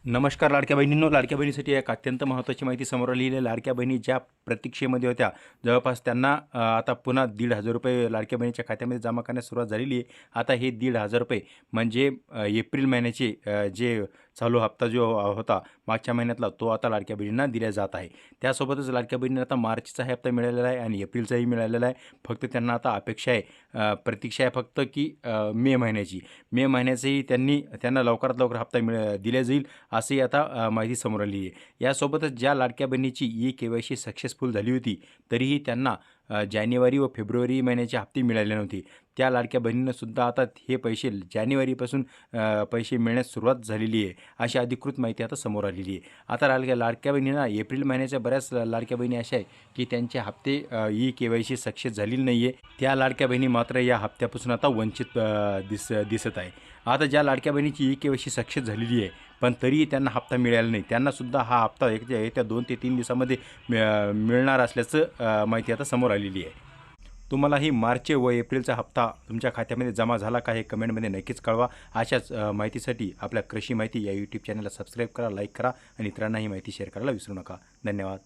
नमस्कार लाडक्या बहिणींनो, लाडक्या बहिणीसाठी एक अत्यंत महत्त्वाची माहिती समोर आलेली आहे. लाडक्या बहिणी ज्या प्रतीक्षेमध्ये होत्या, जवळपास त्यांना आता पुन्हा ₹1,500 लाडक्या बहिणीच्या खात्यामध्ये जमा करण्यास सुरुवात झालेली आहे. आता हे ₹1,500 म्हणजे एप्रिल महिन्याचे जे चालू हप्ता जो होता मागच्या महिन्यातला, तो आता लाडक्या बहिणींना दिला जात आहे. त्यासोबतच लाडक्या बहिणींना आता मार्चचा हप्ता मिळालेला आहे आणि एप्रिलचाही मिळालेला आहे. फक्त त्यांना आता अपेक्षा आहे, प्रतीक्षा आहे फक्त की मे महिन्याची. मे महिन्याचंही त्यांना लवकरात लवकर हप्ता दिला जाईल, अशी आता माहिती समोर आली आहे. यासोबतच ज्या लाडक्या बहिणीची ई-के-वाय-सी सक्सेसफुल झाली होती, तरीही त्यांना जानेवारी व फेब्रुवारी महिन्याचे हप्ते मिळाले नव्हते. त्या लाडक्या बहिणींनासुद्धा आता हे पैसे जानेवारीपासून पैसे मिळण्यास सुरुवात झालेली आहे, अशी अधिकृत माहिती आता समोर आलेली आहे. आता लाडक्या बहिणींना एप्रिल महिन्याच्या बऱ्याच लाडक्या बहिणी अशा आहे की त्यांचे हप्ते ई-के-वाय-सी सक्सेस झालेली नाही आहे. त्या लाडक्या बहिणी मात्र या हप्त्यापासून आता वंचित दिसत आहे. आता ज्या लाडक्या बहिणीची ई-के-वाय-सी सक्सेस झालेली आहे, पण तरीही त्यांना हप्ता मिळाला नाही, त्यांनासुद्धा हा हप्ता येत्या 2 ते 3 दिवसामध्ये मिळणार असल्याचं माहिती आता समोर आलेली आहे. तुम्हालाही मार्च व एप्रिलचा हप्ता तुमच्या खात्यामध्ये जमा झाला का, हे कमेंटमध्ये नक्कीच कळवा. अशाच माहितीसाठी आपल्या कृषी माहिती या यूट्यूब चॅनलला सबस्क्राईब करा, लाईक करा आणि इतरांना ही माहिती शेअर करायला विसरू नका. धन्यवाद.